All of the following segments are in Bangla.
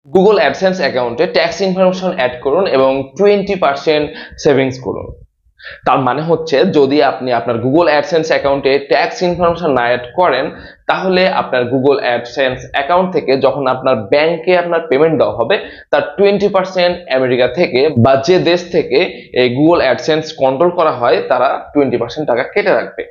গুগল অ্যাডসেন্স অ্যাকাউন্টে ট্যাক্স ইনফরমেশন অ্যাড করুন এবং 20% সেভিংস করুন। তার মানে হচ্ছে যদি আপনি আপনার গুগল অ্যাডসেন্স অ্যাকাউন্টে ট্যাক্স ইনফরমেশন না অ্যাড করেন, তাহলে আপনার গুগল অ্যাডসেন্স অ্যাকাউন্ট থেকে যখন আপনার ব্যাংকে আপনার পেমেন্ট দেওয়া হবে, তার 20% আমেরিকা থেকে বা যে দেশ থেকে এই গুগল অ্যাডসেন্স কন্ট্রোল করা হয় তারা 20% টাকা কেটে রাখবে।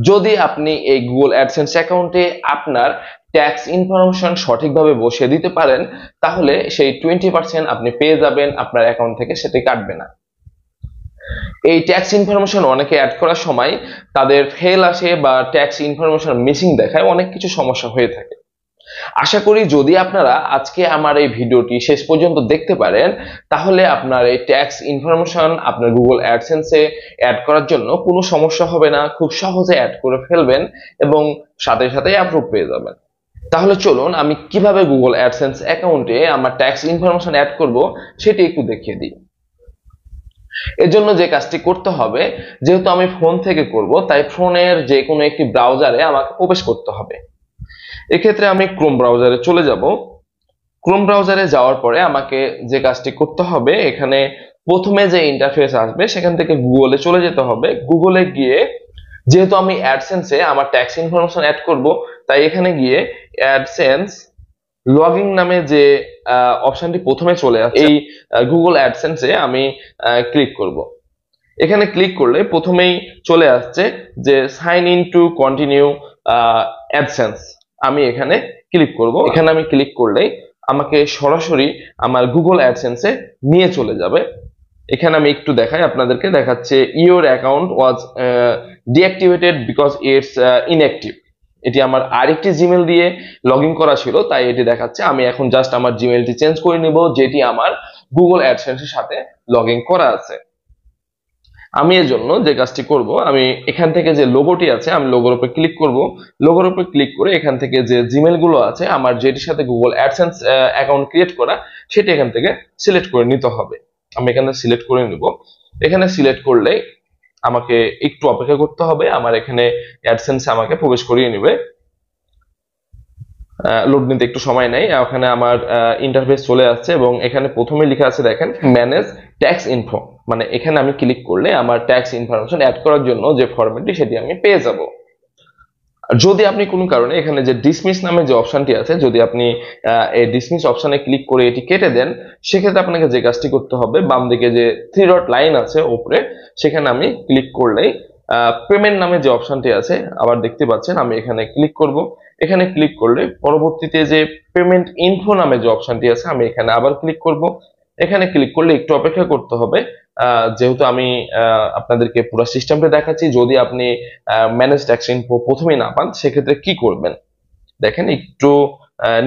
যদি আপনি এই গুগল অ্যাডসেন্স অ্যাকাউন্টে আপনার ট্যাক্স ইনফরমেশন সঠিকভাবে বসিয়ে দিতে পারেন, তাহলে সেই 20% আপনি পেয়ে যাবেন, আপনার অ্যাকাউন্ট থেকে সেটি কাটবে না। এই ট্যাক্স ইনফরমেশন অনেকে অ্যাড করার সময় তাদের ফেল আসে বা ট্যাক্স ইনফরমেশন মিসিং দেখায়, অনেক কিছু সমস্যা হয়ে থাকে। আশা করি যদি আপনারা আজকে আমার এই ভিডিওটি শেষ পর্যন্ত দেখতে পারেন, তাহলে আপনার এই ট্যাক্স ইনফরমেশন আপনার গুগল অ্যাডসেন্সে অ্যাড করার জন্য কোনো সমস্যা হবে না, খুব সহজে অ্যাড করে ফেলবেন এবং সাথে সাথে অ্যাপ্রুভ পেয়ে যাবেন। তাহলে চলুন আমি কিভাবে গুগল অ্যাডসেন্স অ্যাকাউন্টে আমার ট্যাক্স ইনফরমেশন অ্যাড করব সেটি একটু দেখিয়ে দিই। এর জন্য যে কাজটি করতে হবে, যেহেতু আমি ফোন থেকে করব, তাই ফোনের যে কোনো একটি ব্রাউজারে আমাকে প্রবেশ করতে হবে। এক্ষেত্রে আমি ক্রোম ব্রাউজারে চলে যাব। ক্রোম ব্রাউজারে যাওয়ার পরে আমাকে যে কাজটি করতে হবে, এখানে প্রথমে যে ইন্টারফেস আসবে সেখান থেকে গুগলে চলে যেতে হবে। গুগলে গিয়ে যেহেতু আমি অ্যাডসেন্সে আমার ট্যাক্স ইনফরমেশন অ্যাড করব, তাই এখানে গিয়ে অ্যাডসেন্স লগইন নামে যে অপশনটি প্রথমে চলে আসে, এই গুগল অ্যাডসেন্সে আমি ক্লিক করব। এখানে ক্লিক করলে প্রথমেই চলে আসছে যে sign in to continue AdSense. আমি এখানে ক্লিক করব। এখানে আমি ক্লিক করলেই আমাকে সরাসরি আমার গুগল অ্যাডসেন্সে নিয়ে চলে যাবে। এখানে আমি একটু দেখাই আপনাদেরকে, দেখাচ্ছে your account was deactivated because it's inactive. এটি আমার আরেকটি জিমেল দিয়ে লগ ইন করা ছিল, তাই এটি দেখাচ্ছে। আমি এখন জাস্ট আমার জিমেলটি চেঞ্জ করে নিব, যেটি আমার গুগল অ্যাডসেন্সের সাথে লগ ইন করা আছে। আমি এর জন্য যে কাজটি করব, আমি এখান থেকে যে লোগোটি আছে আমি লোগোর উপর ক্লিক করব। লোগোর উপর ক্লিক করে এখান থেকে যে জিমেল গুলো আছে আমার যেটির সাথে গুগল অ্যাডসেন্স অ্যাকাউন্ট ক্রিয়েট করা, সেটি এখান থেকে সিলেক্ট করে নিতে হবে। আমি এখানে সিলেক্ট করে নিব। এখানে সিলেক্ট করলে আমাকে একটু অপেক্ষা করতে হবে, আমার এখানে অ্যাডসেন্স আমাকে প্রবেশ করিয়ে নেবে। লোড নিতে একটু সময় নেই। ওখানে আমার ইন্টারফেস চলে আসছে এবং এখানে প্রথমে লেখা আছে দেখেন ম্যানেজ ট্যাক্স ইনফো, মানে এখানে আমি ক্লিক করলে আমার ট্যাক্স ইনফরমেশন অ্যাড করার জন্য যে ফরম্যাটটি সেটি আমি পেয়ে যাব। যদি আপনি কোনো কারণে এখানে যে ডিসমিস নামে যে অপশনটি আছে, যদি আপনি এই ডিসমিস অপশনে ক্লিক করে এটি কেটে দেন, সেক্ষেত্রে আপনাকে যে কাজটি করতে হবে, বাম দিকে যে 3 ডট লাইন আছে উপরে, সেখানে আমি ক্লিক করলেই পেমেন্ট নামে যে অপশনটি আছে আবার দেখতে পাচ্ছেন, আমি এখানে ক্লিক করব। এখানে ক্লিক করলে পরবর্তীতে যে পেমেন্ট ইনফো নামে যে অপশনটি আছে আমি এখানে আবার ক্লিক করব। এখানে ক্লিক করলে একটু অপেক্ষা করতে হবে, যেহেতু আমি আপনাদেরকে পুরো সিস্টেমটা দেখাচ্ছি। যদি আপনি ম্যানেজ ট্যাক্স ইনফো প্রথমেই না পান, সেক্ষেত্রে কি করবেন দেখেন। একটু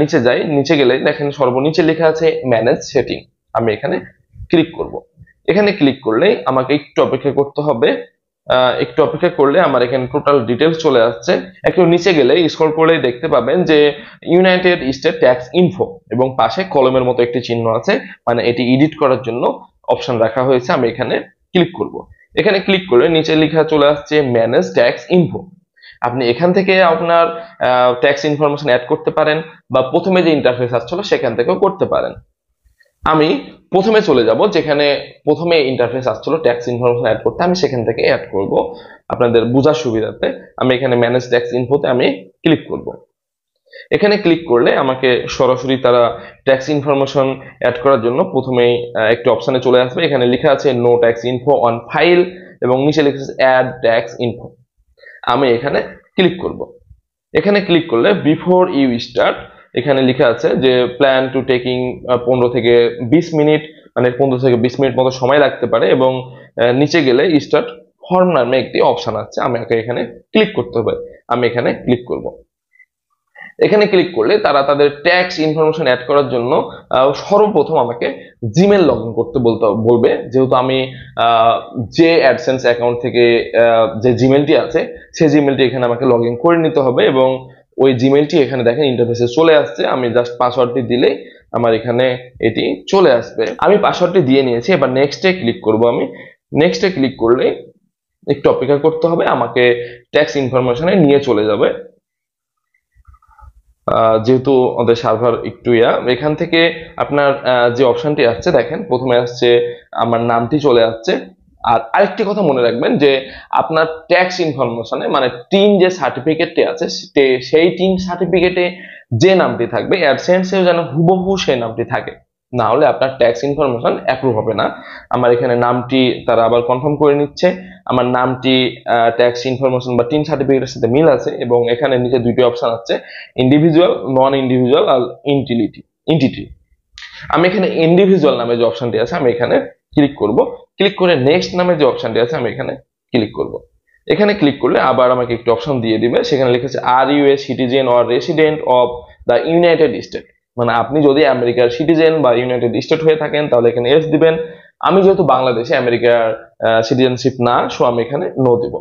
নিচে যাই, নিচে গেলে দেখেন সর্বনিচে লেখা আছে ম্যানেজ সেটিং। আমি এখানে ক্লিক করব। এখানে ক্লিক করলে আমাকে একটু অপেক্ষা করতে হবে। একটু অপেক্ষা করলে আমার এখানে টোটাল ডিটেলস চলে আসছে। একটু নিচে গেলে স্ক্রল করলে দেখতে পাবেন যে ইউনাইটেড স্টেট ট্যাক্স ইনফো এবং পাশে কলমের মতো একটি চিহ্ন আছে, মানে এটি এডিট করার জন্য অপশন রাখা হয়েছে। আমি এখানে ক্লিক করব। এখানে ক্লিক করলে নিচে লেখা চলে আসছে ম্যানেজ ট্যাক্স ইনফো। আপনি এখান থেকে আপনার ট্যাক্স ইনফরমেশন অ্যাড করতে পারেন বা প্রথমে যে ইন্টারফেস আসছিল সেখান থেকেও করতে পারেন। আমি প্রথমে চলে যাব, যেখানে প্রথমে ইন্টারফেস আসছিল ট্যাক্স ইনফরমেশন অ্যাড করতে, আমি সেখান থেকে অ্যাড করব আপনাদের বোঝার সুবিধাতে। আমি এখানে ম্যানেজ ট্যাক্স ইনফোতে আমি ক্লিক করব। এখানে ক্লিক করলে আমাকে সরাসরি তারা ট্যাক্স ইনফরমেশন অ্যাড করার জন্য প্রথমেই একটি অপশনে চলে আসবে। এখানে লেখা আছে no tax info on file এবং নিচে লেখা আছে অ্যাড ট্যাক্স ইনফো। আমি এখানে ক্লিক করব। এখানে ক্লিক করলে বিফোর ইউ স্টার্ট, এখানে লেখা আছে যে প্ল্যান টু টেকিং 15 থেকে 20 মিনিট, মানে 15 থেকে 20 মিনিট মতো সময় লাগতে পারে। এবং নিচে গেলে স্টার্ট ফর্ম নামে একটি অপশন আছে, আমাকে এখানে ক্লিক করতে হবে। আমি এখানে ক্লিক করব। এখানে ক্লিক করলে তারা তাদের ট্যাক্স ইনফরমেশন অ্যাড করার জন্য সর্বপ্রথম আমাকে জিমেল লগ ইন করতে বলবে। যেহেতু আমি যে অ্যাডসেন্স অ্যাকাউন্ট থেকে যে জিমেলটি আছে সেই জিমেলটি এখানে আমাকে লগ ইন করে নিতে হবে এবং ওই জিমেলটি এখানে দেখেন ইন্টারফেসে চলে আসছে। আমি জাস্ট পাসওয়ার্ডটি দিলেই আমার এখানে এটি চলে আসবে। আমি পাসওয়ার্ডটি দিয়ে নিয়েছি, এবার নেক্সটে ক্লিক করব। আমি নেক্সটে ক্লিক করলে একটু অপেক্ষা করতে হবে, আমাকে ট্যাক্স ইনফরমেশনে নিয়ে চলে যাবে। যেহেতু ওদের সার্ভার একটু এখান থেকে আপনার যে অপশনটি আসছে দেখেন প্রথমে আসছে আমার নামটি চলে আসছে। আর আরেকটি কথা মনে রাখবেন যে আপনার ট্যাক্স ইনফরমেশনে মানে টিন যে সার্টিফিকেটটি আছে সেই টিন সার্টিফিকেটে যে নামটি থাকবে অ্যাডসেন্সেও যেন হুবহু সেই নামটি থাকে, না হলে আপনার ট্যাক্স ইনফরমেশন অ্যাপ্রুভ হবে না। আমার এখানে নামটি তারা আবার কনফার্ম করে নিচ্ছে, আমার নামটি ট্যাক্স ইনফরমেশন বা টিন সার্টিফিকেটের সাথে মিল আছে এবং এখানে নিচে দুইটি অপশন আছে, ইন্ডিভিজুয়াল, নন ইন্ডিভিজুয়াল আর এন্টিটি। আমি এখানে ইন্ডিভিজুয়াল নামে যে অপশনটি আছে আমি এখানে ক্লিক করব। ক্লিক করে নেক্সট নামে যে অপশনটি আছে আমি এখানে ক্লিক করব। এখানে ক্লিক করলে আবার আমাকে একটি অপশন দিয়ে দিবে, সেখানে লিখেছে are you a citizen or resident of the United State, মানে আপনি যদি আমেরিকার সিটিজেন বা ইউনাইটেড স্টেট হয়ে থাকেন তাহলে এখানে এস দিবেন। আমি যেহেতু বাংলাদেশে আমেরিকার সিটিজেনশিপ না, সো আমি এখানে নো দিব।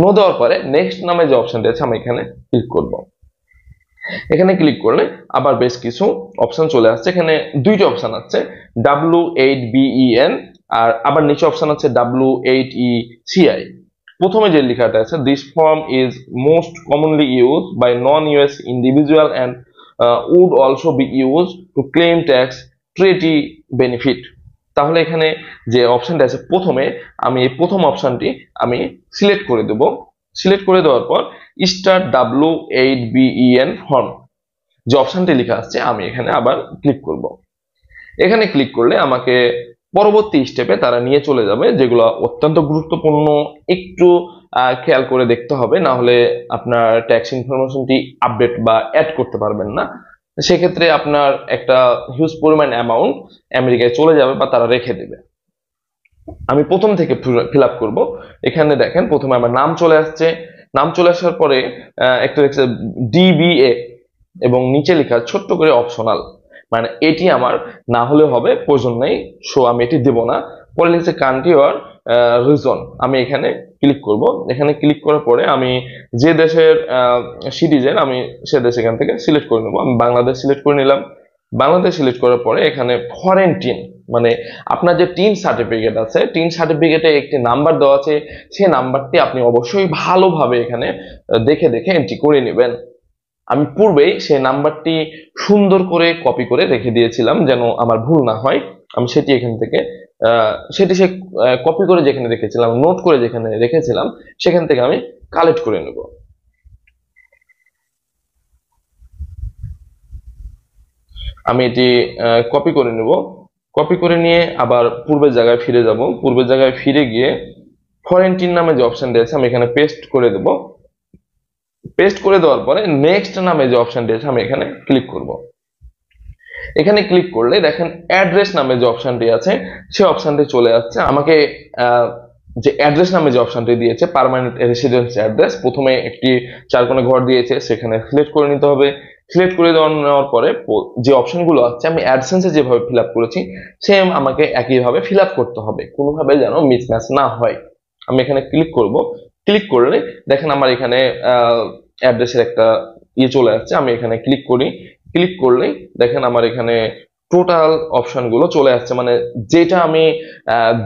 নো দেওয়ার পরে নেক্সট নামে যে অপশনটি আছে আমি এখানে ক্লিক করব। এখানে ক্লিক করলে আবার বেশ কিছু অপশন চলে আসছে, এখানে দুইটা অপশন আছে W8BEN আর আবার নিচে অপশন আছে W8ECI। প্রথমে যে লেখাটা আছে this form is most commonly use by non US individual and would also be use to claim tax treaty benefit. তাহলে এখানে যে অপশনটা আছে প্রথমে আমি এই প্রথম অপশনটি আমি সিলেক্ট করে দেব। সিলেক্ট করে দেওয়ার পর স্টার্ট W8BEN ফর্ম যে অপশনটি লেখা আসছে আমি এখানে আবার ক্লিক করব। এখানে ক্লিক করলে আমাকে পরবর্তী স্টেপে তারা নিয়ে চলে যাবে, যেগুলো অত্যন্ত গুরুত্বপূর্ণ, একটু খেয়াল করে দেখতে হবে, না হলে আপনার ট্যাক্স ইনফরমেশনটি আপডেট বা অ্যাড করতে পারবেন না। সেক্ষেত্রে আপনার একটা হিউজ পরিমাণ অ্যামাউন্ট আমেরিকায় চলে যাবে বা তারা রেখে দেবে। আমি প্রথম থেকে ফিল আপ করবো। এখানে দেখেন প্রথমে আমার নাম চলে আসছে, নাম চলে আসার পরে একটা লিখছে DBA এবং নিচে লেখা ছোট্ট করে অপশনাল, মানে এটি আমার না হলে হবে, প্রয়োজন নেই, সো আমি এটি দেব না। পরে লিখছে কান্ট্রি অর রিজন, আমি এখানে ক্লিক করব। এখানে ক্লিক করার পরে আমি যে দেশের সিটিজেন আমি সে দেশ এখান থেকে সিলেক্ট করে নেব। আমি বাংলাদেশ সিলেক্ট করে নিলাম। বাংলাদেশ সিলেক্ট করার পরে এখানে ফরেন টিন, মানে আপনার যে টিন সার্টিফিকেট আছে, টিন সার্টিফিকেটে একটি নাম্বার দেওয়া আছে, সেই নাম্বারটি আপনি অবশ্যই ভালোভাবে এখানে দেখে দেখে এন্ট্রি করে নেবেন। আমি পূর্বেই সেই নাম্বারটি সুন্দর করে কপি করে রেখে দিয়েছিলাম যেন আমার ভুল না হয়। আমি সেটি এখান থেকে সে কপি করে যেখানে রেখেছিলাম, নোট করে যেখানে রেখেছিলাম সেখান থেকে আমি কালেক্ট করে নেব। আমি এটি কপি করে নেব। কপি করে নিয়ে আবার পূর্বের জায়গায় ফিরে যাব। পূর্বের জায়গায় ফিরে গিয়ে ফরেন টিন নামে যে অপশনটি আছে আমি এখানে পেস্ট করে দেব। পেস্ট করে দেওয়ার পরে নেক্সট নামে যে অপশনটি আছে আমি এখানে ক্লিক করব। এখানে ক্লিক করলে দেখেন অ্যাড্রেস নামে যে অপশনটি আছে সেই অপশনটি চলে আসছে। আমাকে যে অ্যাড্রেস নামে যে অপশনটি দিয়েছে পার্মানেন্ট রেসিডেন্স অ্যাড্রেস, প্রথমে একটি 4 কোণে ঘর দিয়েছে, সেখানে সিলেক্ট করে নিতে হবে। সিলেক্ট করে নেওয়ার পরে যে অপশনগুলো আছে আমি অ্যাডসেন্সে যেভাবে ফিল আপ করেছি সেম আমাকে একইভাবে ফিল আপ করতে হবে, কোনোভাবে যেন মিসম্যাচ না হয়। আমি এখানে ক্লিক করব। ক্লিক করলে দেখেন আমার এখানে অ্যাড্রেসের একটা চলে আসছে। আমি এখানে ক্লিক করি। ক্লিক করলেই দেখেন আমার এখানে টোটাল অপশনগুলো চলে আসছে, মানে যেটা আমি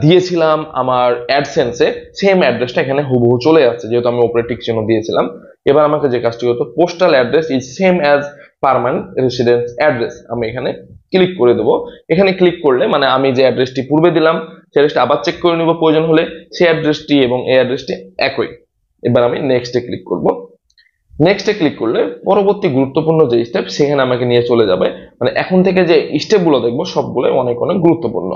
দিয়েছিলাম আমার অ্যাডসেন্সে সেম অ্যাড্রেসটা এখানে হুবহু চলে আসছে, যেহেতু আমি উপরে টিক চিহ্ন দিয়েছিলাম। এবার আমাকে যে কাজটি হতো postal address is same as permanent residence address, আমি এখানে ক্লিক করে দেবো। এখানে ক্লিক করলে মানে আমি যে অ্যাড্রেসটি পূর্বে দিলাম সেই অ্যাড্রেসটা আবার চেক করে নিব প্রয়োজন হলে, সেই অ্যাড্রেসটি এবং এই অ্যাড্রেসটি একই। এবার আমি নেক্সটে ক্লিক করব। নেক্সটে ক্লিক করলে পরবর্তী গুরুত্বপূর্ণ যে স্টেপ সেখানে আমাকে নিয়ে চলে যাবে, মানে এখন থেকে যে স্টেপগুলো দেখবো সবগুলো অনেক অনেক গুরুত্বপূর্ণ।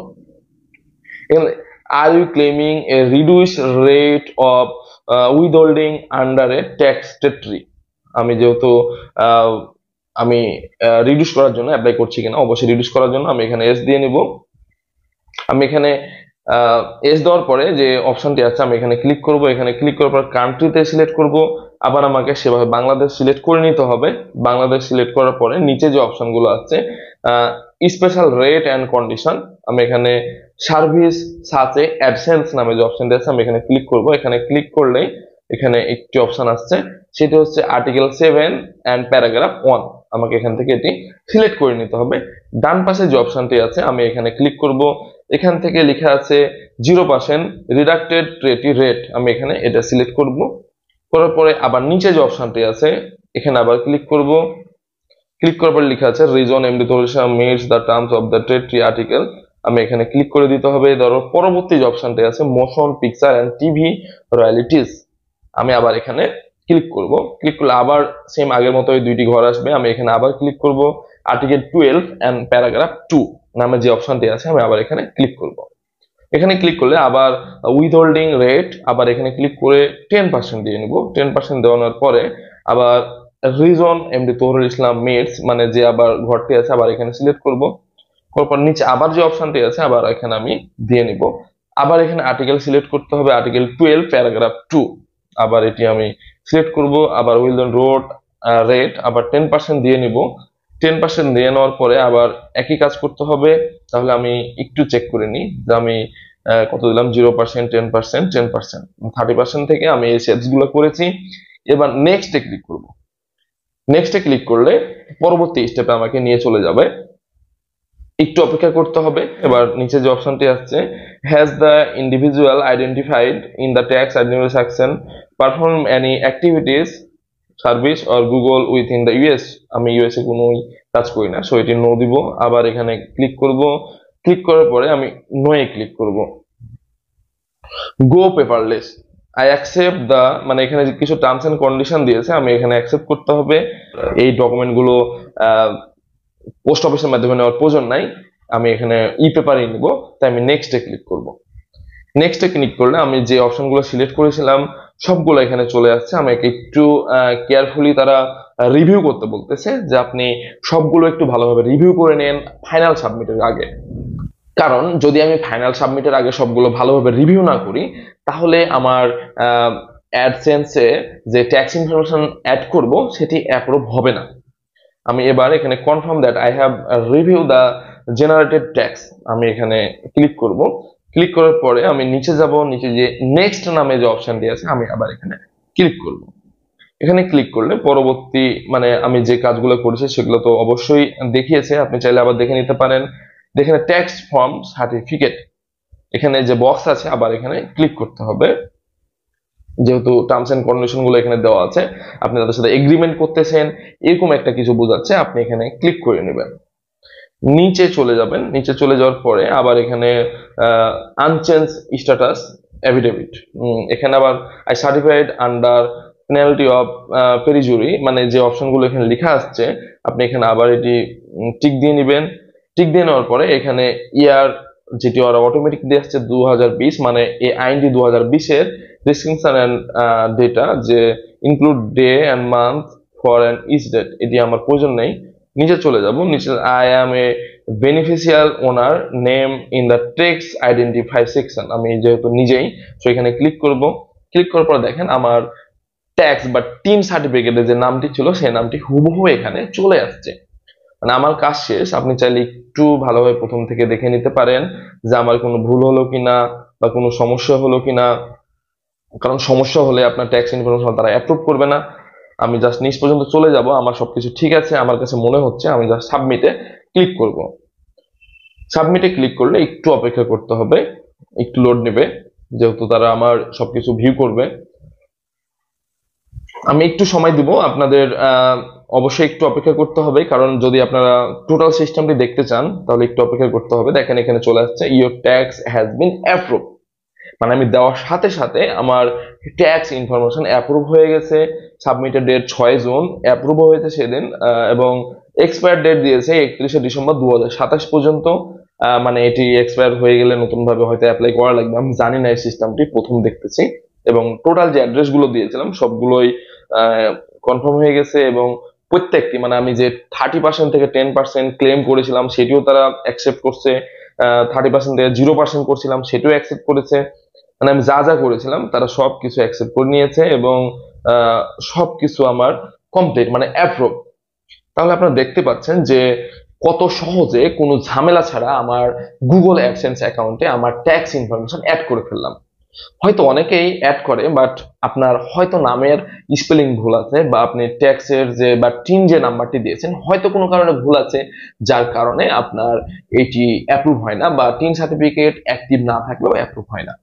Are you claiming a reduce rate of withholding under a tax territory, আমি যেহেতু আমি রিডিউস করার জন্য অ্যাপ্লাই করছি কিনা, অবশ্যই রিডিউস করার জন্য আমি এখানে এস দিয়ে নিব। আমি এখানে এস দেওয়ার পরে যে অপশনটি আছে আমি এখানে ক্লিক করব। এখানে ক্লিক করার পর কান্ট্রিতে সিলেক্ট করব, আবার আমাকে সেভাবে বাংলাদেশ সিলেক্ট করে নিতে হবে। বাংলাদেশ সিলেক্ট করার পরে নিচে যে অপশনগুলো আছে স্পেশাল রেট অ্যান্ড কন্ডিশন, আমি এখানে সার্ভিস সাচে অ্যাডসেন্স নামে যে অপশনটি আছে আমি এখানে ক্লিক করব। এখানে ক্লিক করলেই এখানে একটি অপশন আসছে, সেটি হচ্ছে আর্টিকেল 7 অ্যান্ড প্যারাগ্রাফ 1, আমাকে এখান থেকে এটি সিলেক্ট করে নিতে হবে। ডান পাশে যে অপশনটি আছে আমি এখানে ক্লিক করব। এখান থেকে লেখা আছে 0% রিডাক্টেড ট্রেটি রেট, আমি এখানে এটা সিলেক্ট করব। করার পরে আবার নিচে যে অপশনটি আছে এখানে আবার ক্লিক করব। ক্লিক করার পর লেখা আছে reason MD Touhidul meets the terms of the trade tree article. আমি এখানে ক্লিক করে দিতে হবে। ধরো পরবর্তী যে অপশনটি আছে মোশন পিকচার এন্ড টিভি রয়্যালিটিস, আমি আবার এখানে ক্লিক করব। ক্লিক করলে আবার সেম আগের মতো ওই দুইটি ঘর আসবে। আমি এখানে আবার ক্লিক করব। আর্টিকেল 12 এন্ড প্যারাগ্রাফ 2 নামে যে অপশনটি আছে আমি আবার এখানে ক্লিক করব। এখানে ক্লিক করলে আবার উইথহোল্ডিং রেট, আবার এখানে ক্লিক করে 10% দিয়ে নিব। 10% দেওয়ানোর পরে আবার রিজন এমডি তৌহিদুল ইসলাম মিটস মানে যে আবার ঘরটি আছে আবার এখানে সিলেক্ট করব। করার পর নিচে আবার যে অপশনটি আছে আবার এখানে আমি দিয়ে নিব। আবার এখানে আর্টিকেল সিলেক্ট করতে হবে, আর্টিকেল 12 প্যারাগ্রাফ 2, আবার এটি আমি সিলেক্ট করব। আবার উইথহোল্ডিং রোড রেট আবার 10% দিয়ে নিব। 10% দিয়ে নেওয়ার পরে আবার একই কাজ করতে হবে। তাহলে আমি একটু চেক করে নিই যে আমি কত দিলাম, 0%, 10%, 10%, 30% থেকে আমি এই সেটস গুলো করেছি। এবার নেক্সটে ক্লিক করব। নেক্সটে ক্লিক করলে পরবর্তী স্টেপে আমাকে নিয়ে চলে যাবে। একটু অপেক্ষা করতে হবে। এবার নিচে যে অপশনটি আসছে has the individual identified in the tax identify section perform any activities service or Google with in the US, আমি ইউএস এ কোনো কাজ করি না, সো এটি নো দিব। আবার এখানে ক্লিক করব। ক্লিক করার পরে আমি নোয়ে ক্লিক করব। গো পেপারলেস, আই অ্যাকসেপ্ট দ্য, মানে এখানে কিছু টার্মস এন্ড কন্ডিশন দিয়েছে, আমি এখানে অ্যাকসেপ্ট করতে হবে। এই ডকুমেন্ট গুলো পোস্ট অফিসের মাধ্যমে নেওয়ার প্রয়োজন নাই, আমি এখানে ই পেপারই নিব, তাই আমি নেক্সটে ক্লিক করব। নেক্সটে ক্লিক করলে আমি যে অপশনগুলো সিলেক্ট করেছিলাম সবগুলো এখানে চলে আসছে। আমাকে একটু কেয়ারফুলি তারা রিভিউ করতে বলতেছে যে আপনি সবগুলো একটু ভালোভাবে রিভিউ করে নেন ফাইনাল সাবমিটের আগে। কারণ যদি আমি ফাইনাল সাবমিটের আগে সবগুলো ভালোভাবে রিভিউ না করি তাহলে আমার অ্যাডসেন্সে যে ট্যাক্স ইনফরমেশন অ্যাড করব সেটি অ্যাপ্রুভ হবে না। আমি এবার এখানে confirm that I have review the generated tax, আমি এখানে ক্লিক করব। ক্লিক করার পরে আমি নিচে যাব, নিচে যে নেক্সট নামে যে অপশনটি আছে আমি আবার এখানে ক্লিক করব। এখানে ক্লিক করলে পরবর্তী মানে আমি যে কাজগুলো করেছি সেগুলো তো অবশ্যই দেখিয়েছে, আপনি চাইলে আবার দেখে নিতে পারেন। এখানে ট্যাক্স ফর্ম সার্টিফিকেট, এখানে যে বক্স আছে আবার এখানে ক্লিক করতে হবে। যেহেতু টার্মস এন্ড কন্ডিশন গুলো এখানে দেওয়া আছে, আপনি তাদের সাথে এগ্রিমেন্ট করতেছেন এরকম একটা কিছু বোঝাচ্ছে, আপনি এখানে ক্লিক করে নেবেন। নিচে চলে যাবেন। নিচে চলে যাওয়ার পরে আবার এখানে আনচেঞ্জ স্ট্যাটাস এফিডেভিট, এখানে আবার I certified under penalty of perjury, মানে যে অপশনগুলো এখানে লেখা আসছে আপনি এখানে আবার এটি টিক দিয়ে নেবেন। টিক দিয়ে নেওয়ার পরে এখানে ইয়ার যেটি ওরা অটোমেটিক দিয়ে আসছে 2020, মানে এই আইনটি 2020 এর ডিসক্রিপশন এন্ড ডেটা যে include day and month for an each date, এটি আমার প্রয়োজন নেই। নিচে চলে যাব। নিচে I am a beneficial owner name in the tax identify section, আমি যেহেতু নিজেই, তো এখানে ক্লিক করব। ক্লিক করার পর দেখেন আমার ট্যাক্স বা টিন সার্টিফিকেটের যে নামটি ছিল সেই নামটি হুবহু এখানে চলে আসছে। মানে আমার কাজ শেষ। আপনি চাইলে একটু ভালোভাবে প্রথম থেকে দেখে নিতে পারেন যে আমার কোনো ভুল হলো কিনা বা কোনো সমস্যা হলো কিনা, কারণ সমস্যা হলে আপনার ট্যাক্স ইনফরমেশন তারা অ্যাপ্রুভ করবে না। আমি জাস্ট নিচ পর্যন্ত চলে যাব, আমার সবকিছু ঠিক আছে আমার কাছে মনে হচ্ছে, আমি জাস্ট সাবমিটে ক্লিক করব। সাবমিটে ক্লিক করলে একটু অপেক্ষা করতে হবে, একটু লোড নেবে, যেহেতু তারা আমার সবকিছু ভিউ করবে। আমি একটু সময় দিব আপনাদের, অবশ্যই একটু অপেক্ষা করতে হবে, কারণ যদি আপনারা টোটাল সিস্টেমটি দেখতে চান তাহলে একটু অপেক্ষা করতে হবে। দেখেন এখানে চলে আসছে your tax has been approve, মানে আমি দেওয়ার সাথে সাথে আমার ট্যাক্স ইনফরমেশন অ্যাপ্রুভ হয়ে গেছে। সাবমিটেড ডেট 6 জুন, অ্যাপ্রুভ হয়েছে সেদিন, এবং এক্সপায়ার ডেট দিয়েছে 31শে ডিসেম্বর 2027 পর্যন্ত। মানে এটি এক্সপায়ার হয়ে গেলে নতুন ভাবে হয়তো অ্যাপ্লাই করা লাগবে, আমি জানি না এই সিস্টেমটি, প্রথম দেখতেছি। এবং টোটাল যে অ্যাড্রেস গুলো দিয়েছিলাম সবগুলোই কনফার্ম হয়ে গেছে, এবং প্রত্যেকটি মানে আমি যে 30% থেকে 10% ক্লেম করেছিলাম সেটিও তারা অ্যাকসেপ্ট করছে, 30% থেকে 0% করছিলাম সেটিও অ্যাকসেপ্ট করেছে। মানে আমি যা যা করেছিলাম তারা সবকিছু অ্যাকসেপ্ট করে নিয়েছে এবং সবকিছু আমার কমপ্লিট, মানে অ্যাপ্রুভ। তাহলে আপনারা দেখতে পাচ্ছেন যে কত সহজে কোনো ঝামেলা ছাড়া আমার গুগল অ্যাডসেন্স অ্যাকাউন্টে আমার ট্যাক্স ইনফরমেশন অ্যাড করে ফেললাম। হয়তো অনেকেই অ্যাড করে, বাট আপনার হয়তো নামের স্পেলিং ভুল আছে, বা আপনি ট্যাক্সের যে বা টিন যে নাম্বারটি দিয়েছেন হয়তো কোনো কারণে ভুল আছে, যার কারণে আপনার এটি অ্যাপ্রুভ হয় না, বা টিন সার্টিফিকেট অ্যাক্টিভ না থাকলেও অ্যাপ্রুভ হয় না।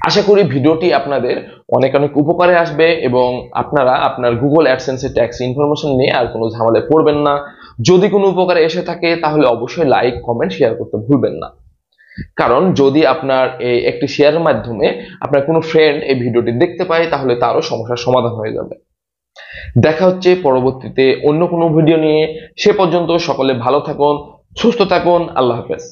আশা করি ভিডিওটি আপনাদের অনেক অনেক উপকারে আসবে এবং আপনারা আপনার গুগল অ্যাডসেন্সের ট্যাক্স ইনফরমেশন নিয়ে আর কোনো ঝামেলায় পড়বেন না। যদি কোনো উপকারে এসে থাকে তাহলে অবশ্যই লাইক কমেন্ট শেয়ার করতে ভুলবেন না, কারণ যদি আপনার এই একটি শেয়ারের মাধ্যমে আপনার কোনো ফ্রেন্ড এই ভিডিওটি দেখতে পায় তাহলে তারও সমস্যার সমাধান হয়ে যাবে। দেখা হচ্ছে পরবর্তীতে অন্য কোনো ভিডিও নিয়ে। সে পর্যন্ত সকলে ভালো থাকুন, সুস্থ থাকুন। আল্লাহ হাফেজ।